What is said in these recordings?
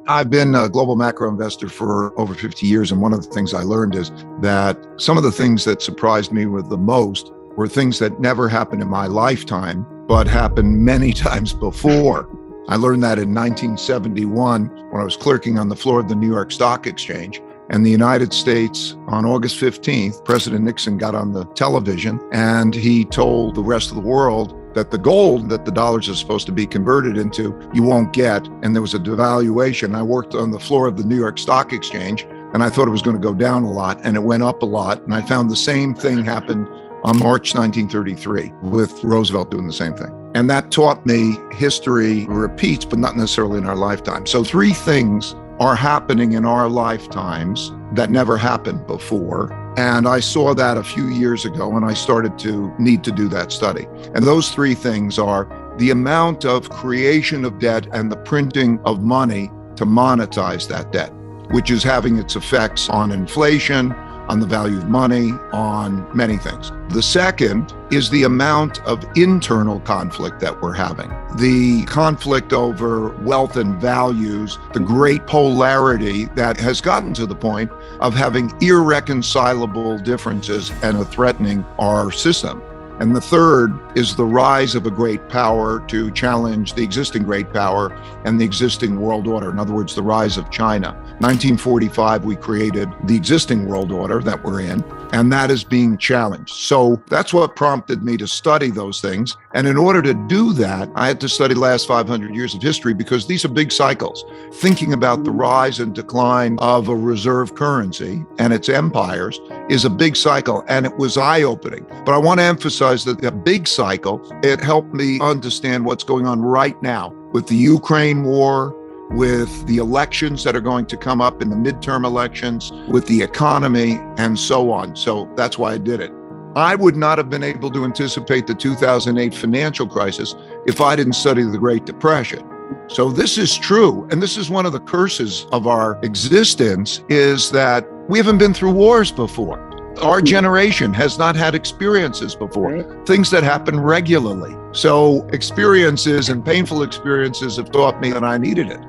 I've been a global macro investor for over 50 years. And one of the things I learned is that some of the things that surprised me with the most were things that never happened in my lifetime, but happened many times before. I learned that in 1971 when I was clerking on the floor of the New York Stock Exchange. And the United States, on August 15th, President Nixon got on the television and he told the rest of the world that the gold that the dollars are supposed to be converted into, you won't get. And there was a devaluation. I worked on the floor of the New York Stock Exchange and I thought it was going to go down a lot, and it went up a lot. And I found the same thing happened on March 1933 with Roosevelt doing the same thing. And that taught me history repeats, but not necessarily in our lifetime. So 3 things are happening in our lifetimes that never happened before. And I saw that a few years ago and I started to need to do that study. And those 3 things are the amount of creation of debt and the printing of money to monetize that debt, which is having its effects on inflation, on the value of money, on many things. The second is the amount of internal conflict that we're having. The conflict over wealth and values, the great polarity that has gotten to the point of having irreconcilable differences and threatening our system. And the third is the rise of a great power to challenge the existing great power and the existing world order. In other words, the rise of China. 1945, we created the existing world order that we're in, and that is being challenged. So that's what prompted me to study those things. And in order to do that, I had to study the last 500 years of history because these are big cycles. Thinking about the rise and decline of a reserve currency and its empires is a big cycle, and it was eye-opening. But I want to emphasize that the big cycle, it helped me understand what's going on right now with the Ukraine war, with the elections that are going to come up in the midterm elections, with the economy, and so on. So that's why I did it. I would not have been able to anticipate the 2008 financial crisis if I didn't study the Great Depression. So this is true. And this is one of the curses of our existence, is that we haven't been through wars before. Our generation has not had experiences before, things that happen regularly. So experiences and painful experiences have taught me that I needed it.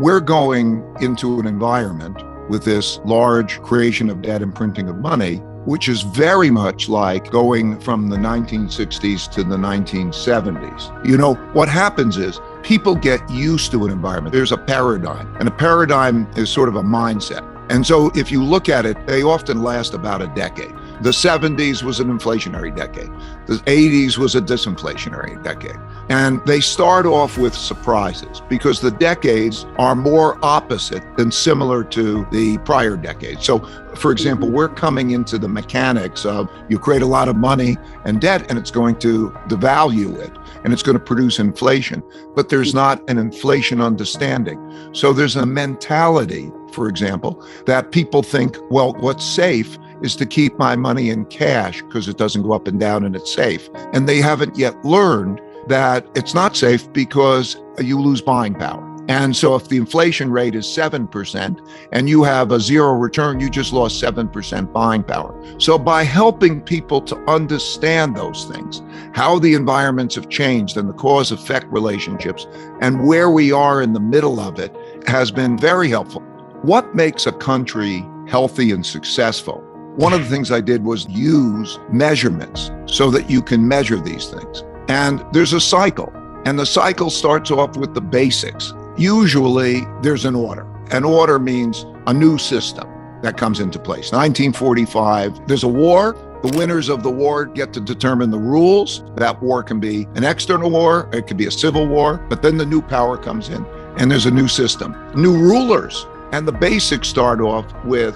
We're going into an environment with this large creation of debt and printing of money, which is very much like going from the 1960s to the 1970s. You know, what happens is people get used to an environment. There's a paradigm, and a paradigm is sort of a mindset. And so if you look at it, they often last about a decade. The 70s was an inflationary decade. The 80s was a disinflationary decade. And they start off with surprises because the decades are more opposite than similar to the prior decades. So, for example, we're coming into the mechanics of you create a lot of money and debt and it's going to devalue it and it's going to produce inflation, but there's not an inflation understanding. So there's a mentality, for example, that people think, well, what's safe is to keep my money in cash because it doesn't go up and down and it's safe. And they haven't yet learned that it's not safe because you lose buying power. And so if the inflation rate is 7% and you have a 0 return, you just lost 7% buying power. So by helping people to understand those things, how the environments have changed and the cause-effect relationships and where we are in the middle of it has been very helpful. What makes a country healthy and successful? One of the things I did was use measurements so that you can measure these things. And there's a cycle, and the cycle starts off with the basics. Usually there's an order. An order means a new system that comes into place. 1945, there's a war. The winners of the war get to determine the rules. That war can be an external war, it could be a civil war, but then the new power comes in and there's a new system, new rulers. And the basics start off with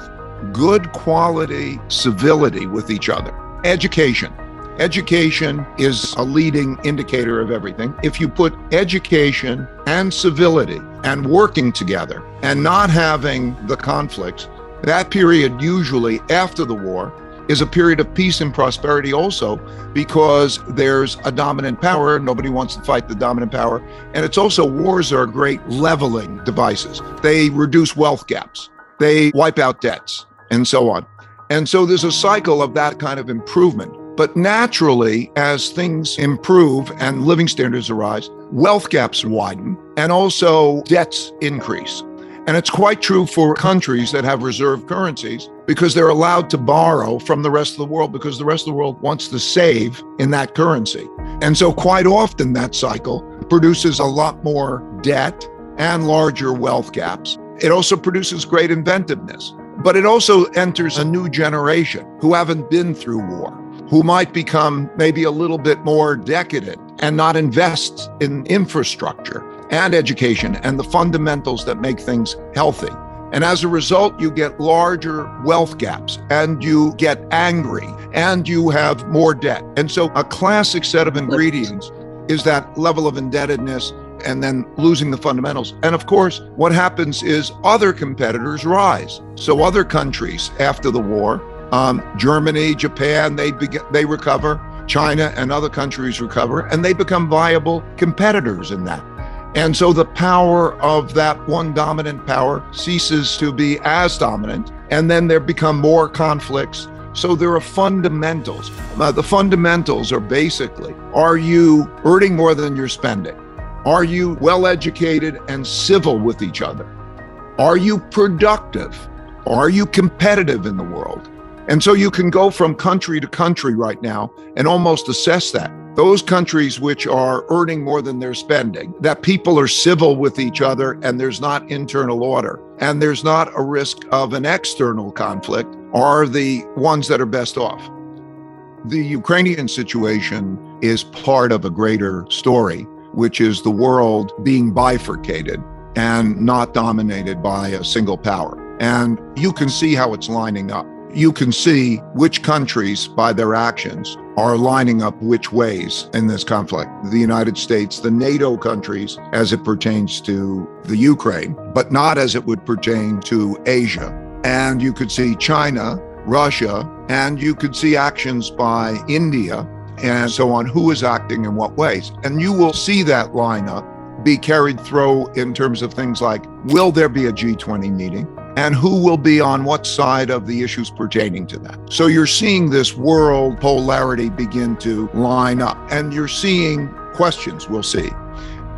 good quality civility with each other. Education. Education is a leading indicator of everything. If you put education and civility and working together and not having the conflicts, that period usually after the war is a period of peace and prosperity also, because there's a dominant power. Nobody wants to fight the dominant power. And it's also, wars are great leveling devices. They reduce wealth gaps. They wipe out debts and so on. And so there's a cycle of that kind of improvement. But naturally, as things improve and living standards arise, wealth gaps widen and also debts increase. And it's quite true for countries that have reserve currencies because they're allowed to borrow from the rest of the world because the rest of the world wants to save in that currency. And so quite often that cycle produces a lot more debt and larger wealth gaps. It also produces great inventiveness, but it also enters a new generation who haven't been through war, who might become maybe a little bit more decadent and not invest in infrastructure and education and the fundamentals that make things healthy. And as a result, you get larger wealth gaps and you get angry and you have more debt. And so a classic set of ingredients is that level of indebtedness and then losing the fundamentals. And of course, what happens is other competitors rise. So other countries after the war, Germany, Japan, they recover, China and other countries recover, and they become viable competitors in that. And so the power of that one dominant power ceases to be as dominant, and then there become more conflicts. So there are fundamentals. The fundamentals are basically, are you earning more than you're spending? Are you well-educated and civil with each other? Are you productive? Are you competitive in the world? And so you can go from country to country right now and almost assess that. Those countries which are earning more than they're spending, that people are civil with each other and there's not internal order, and there's not a risk of an external conflict, are the ones that are best off. The Ukrainian situation is part of a greater story, which is the world being bifurcated and not dominated by a single power. And you can see how it's lining up. You can see which countries, by their actions, are lining up which ways in this conflict. The United States, the NATO countries, as it pertains to the Ukraine, but not as it would pertain to Asia. And you could see China, Russia, and you could see actions by India and so on, who is acting in what ways. And you will see that lineup be carried through in terms of things like, will there be a G20 meeting? And who will be on what side of the issues pertaining to that. So you're seeing this world polarity begin to line up, and you're seeing questions we'll see.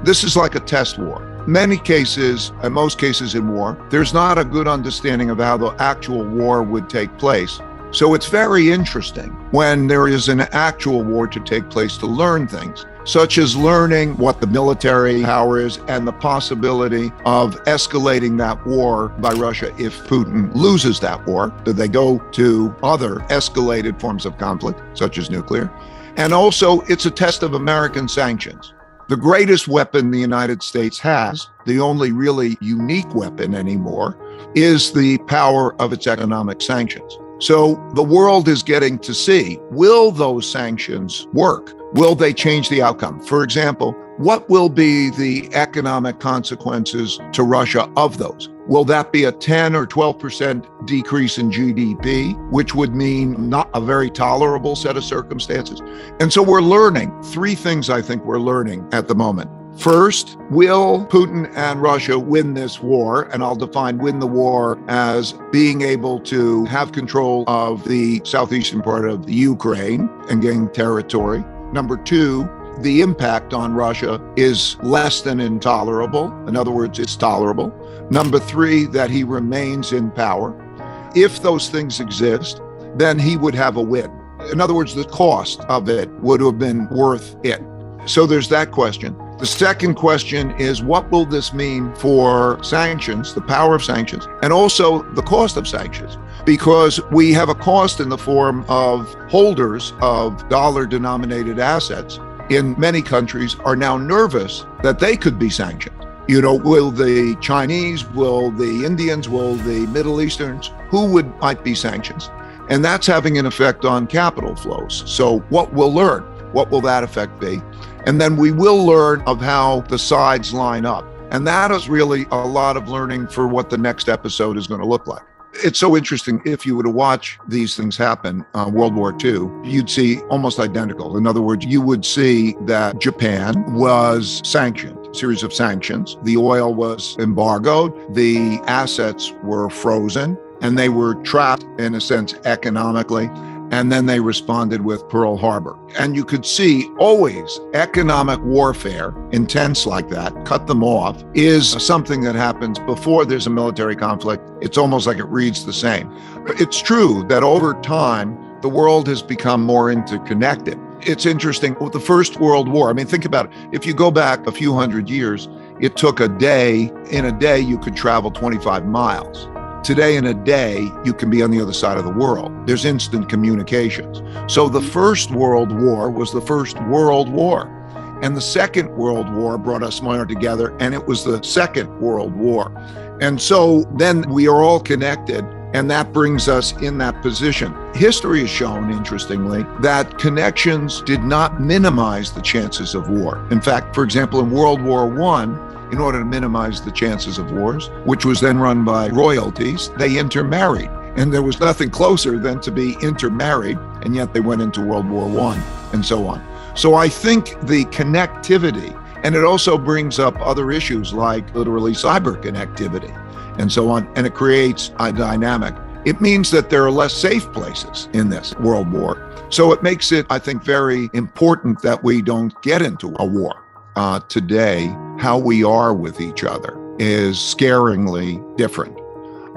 This is like a test war. Many cases, in most cases in war, there's not a good understanding of how the actual war would take place. So it's very interesting when there is an actual war to take place to learn things, such as learning what the military power is and the possibility of escalating that war by Russia if Putin loses that war. Do they go to other escalated forms of conflict, such as nuclear? And also, it's a test of American sanctions. The greatest weapon the United States has, the only really unique weapon anymore, is the power of its economic sanctions. So the world is getting to see, will those sanctions work? Will they change the outcome? For example, what will be the economic consequences to Russia of those? Will that be a 10 or 12% decrease in GDP, which would mean not a very tolerable set of circumstances? And so we're learning three things I think we're learning at the moment. First, will Putin and Russia win this war? And I'll define win the war as being able to have control of the southeastern part of the Ukraine and gain territory. Number two, the impact on Russia is less than intolerable. In other words, it's tolerable. Number three, that he remains in power. If those things exist, then he would have a win. In other words, the cost of it would have been worth it. So there's that question. The second question is, what will this mean for sanctions, the power of sanctions, and also the cost of sanctions? Because we have a cost in the form of holders of dollar-denominated assets in many countries are now nervous that they could be sanctioned. You know, will the Chinese, will the Indians, will the Middle Easterns, who might be sanctions? And that's having an effect on capital flows. So what we'll learn, what will that effect be? And then we will learn of how the sides line up. And that is really a lot of learning for what the next episode is going to look like. It's so interesting. If you were to watch these things happen, World War II, you'd see almost identical. In other words, you would see that Japan was sanctioned, a series of sanctions. The oil was embargoed. The assets were frozen, and they were trapped, in a sense, economically. And then they responded with Pearl Harbor. And you could see always economic warfare, intense like that, cut them off, is something that happens before there's a military conflict. It's almost like it reads the same. But it's true that over time, the world has become more interconnected. It's interesting with the First World War. I mean, think about it. If you go back a few hundred years, it took a day. In a day, you could travel 25 miles. Today, in a day, you can be on the other side of the world. There's instant communications. So the First World War was the First World War. And the Second World War brought us more together, and it was the Second World War. And so then we are all connected, and that brings us in that position. History has shown, interestingly, that connections did not minimize the chances of war. In fact, for example, in World War I, in order to minimize the chances of wars, which was then run by royalties, they intermarried. And there was nothing closer than to be intermarried, and yet they went into World War I and so on. So I think the connectivity, and it also brings up other issues like literally cyber connectivity and so on, and it creates a dynamic. It means that there are less safe places in this world war. So it makes it, I think, very important that we don't get into a war. Today, how we are with each other is scaringly different.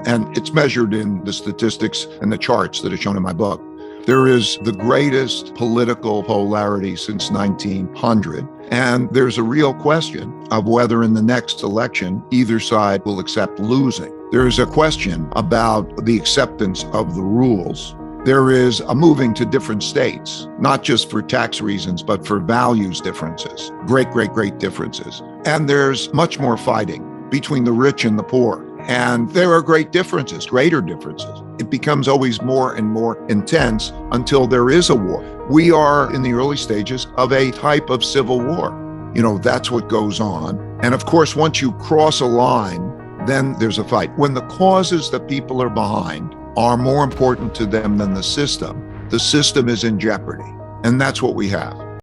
And it's measured in the statistics and the charts that are shown in my book. There is the greatest political polarity since 1900. And there's a real question of whether in the next election, either side will accept losing. There is a question about the acceptance of the rules. There is a moving to different states, not just for tax reasons, but for values differences, great differences. And there's much more fighting between the rich and the poor. And there are great differences, greater differences. It becomes always more and more intense until there is a war. We are in the early stages of a type of civil war. You know, that's what goes on. And of course, once you cross a line, then there's a fight. When the causes that people are behind are more important to them than the system is in jeopardy. And that's what we have.